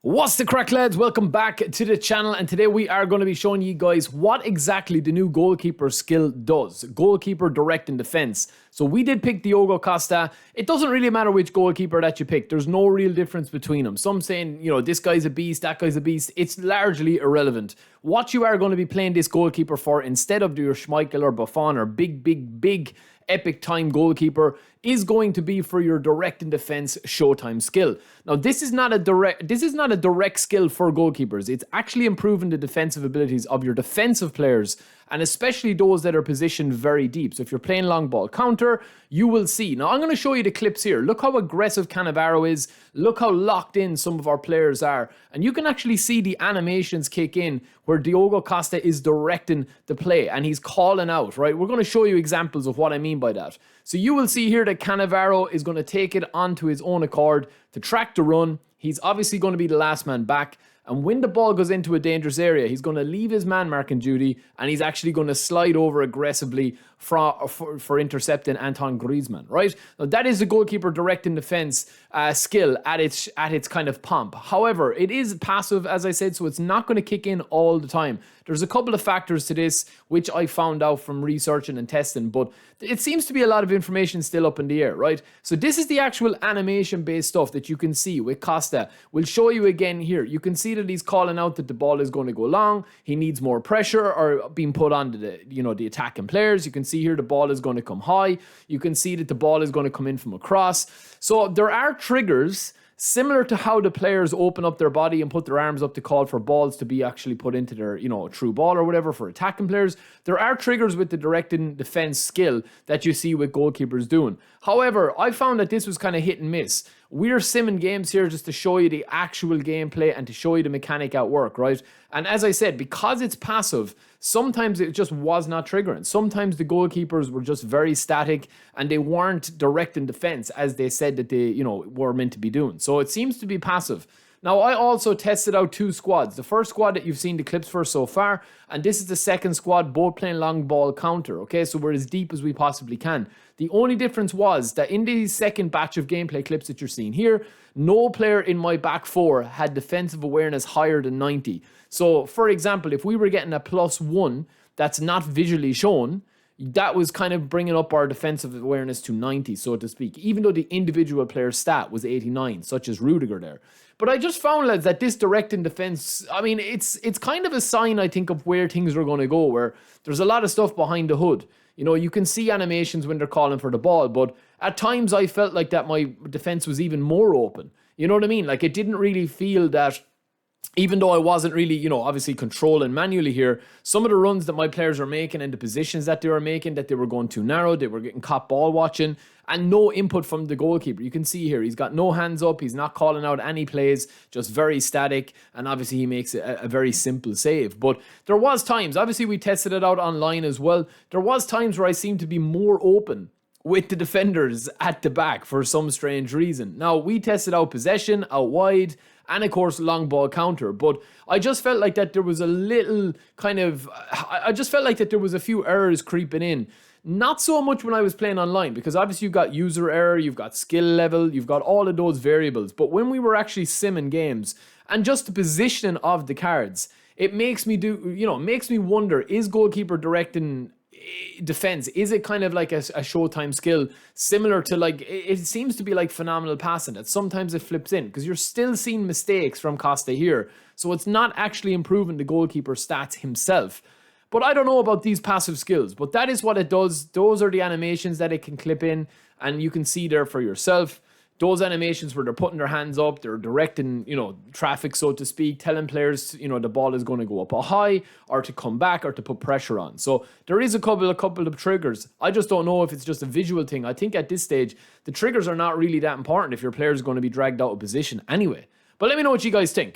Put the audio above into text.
What's the crack, lads? Welcome back to the channel, and today we are going to be showing you guys what exactly the new goalkeeper skill does. Goalkeeper Directing Defence. So we did pick Diogo Costa. It doesn't really matter which goalkeeper that you pick. There's no real difference between them. Some saying, you know, this guy's a beast, that guy's a beast. It's largely irrelevant. What you are going to be playing this goalkeeper for instead of your Schmeichel or Buffon or big epic time goalkeeper is going to be for your directing defense showtime skill. Now, this is not a direct skill for goalkeepers. It's actually improving the defensive abilities of your defensive players, and especially those that are positioned very deep. So if you're playing long ball counter, you will see. Now, I'm going to show you the clips here. Look how aggressive Cannavaro is. Look how locked in some of our players are. And you can actually see the animations kick in where Diogo Costa is directing the play and he's calling out, right? We're going to show you examples of what I mean by that. So you will see here that Cannavaro is going to take it onto his own accord to track the run. He's obviously going to be the last man back. And when the ball goes into a dangerous area, he's going to leave his man marking duty and he's actually going to slide over aggressively for intercepting Antoine Griezmann, right? Now, that is the goalkeeper directing defense skill at its kind of pomp. However, it is passive, as I said, so it's not going to kick in all the time. There's a couple of factors to this, which I found out from researching and testing, but it seems to be a lot of information still up in the air, right? So this is the actual animation-based stuff that you can see with Costa. We'll show you again here. You can see that he's calling out that the ball is going to go long. He needs more pressure or being put on the attacking players. You can see here the ball is going to come high. You can see that the ball is going to come in from across. So there are triggers similar to how the players open up their body and put their arms up to call for balls to be actually put into their, true ball or whatever for attacking players. There are triggers with the directing defense skill that you see with goalkeepers doing. However, I found that this was kind of hit and miss. We're simming games here just to show you the actual gameplay and to show you the mechanic at work, right? And as I said, because it's passive, sometimes it just was not triggering. Sometimes the goalkeepers were just very static and they weren't directing defense as they said that they, were meant to be doing. So it seems to be passive. Now, I also tested out two squads. The first squad that you've seen the clips for so far, and this is the second squad, both playing long ball counter, okay? So we're as deep as we possibly can. The only difference was that in the second batch of gameplay clips that you're seeing here, no player in my back four had defensive awareness higher than 90. So, for example, if we were getting a +1 that's not visually shown, that was kind of bringing up our defensive awareness to 90, so to speak, even though the individual player stat was 89, such as Rudiger there. But I just found, lads, that this directing defense, I mean, it's kind of a sign, I think, of where things are going to go, where there's a lot of stuff behind the hood. You can see animations when they're calling for the ball, but at times I felt like that my defense was even more open. You know what I mean? Like, it didn't really feel that, even though I wasn't really, obviously controlling manually here, some of the runs that my players were making and the positions that they were making, that they were going too narrow, they were getting caught ball watching, and no input from the goalkeeper. You can see here, he's got no hands up, he's not calling out any plays, just very static, and obviously he makes a very simple save. But there was times, obviously we tested it out online as well, there was times where I seemed to be more open with the defenders at the back for some strange reason. Now, we tested out possession, out wide, and of course long ball counter, but I just felt like that there was a little I just felt like that there was a few errors creeping in. Not so much when I was playing online, because obviously you've got user error, you've got skill level, you've got all of those variables, but when we were actually simming games and just the positioning of the cards, it makes me wonder, is goalkeeper directing defense, is it kind of like a showtime skill similar to, like, it seems to be like phenomenal passing, that sometimes it flips in because you're still seeing mistakes from Costa here, so it's not actually improving the goalkeeper stats himself. But I don't know about these passive skills, but that is what it does. Those are the animations that it can clip in, and you can see there for yourself. Those animations where they're putting their hands up, they're directing, traffic, so to speak, telling players, the ball is going to go up a high or to come back or to put pressure on. So there is a couple of triggers. I just don't know if it's just a visual thing. I think at this stage, the triggers are not really that important if your player is going to be dragged out of position anyway. But let me know what you guys think.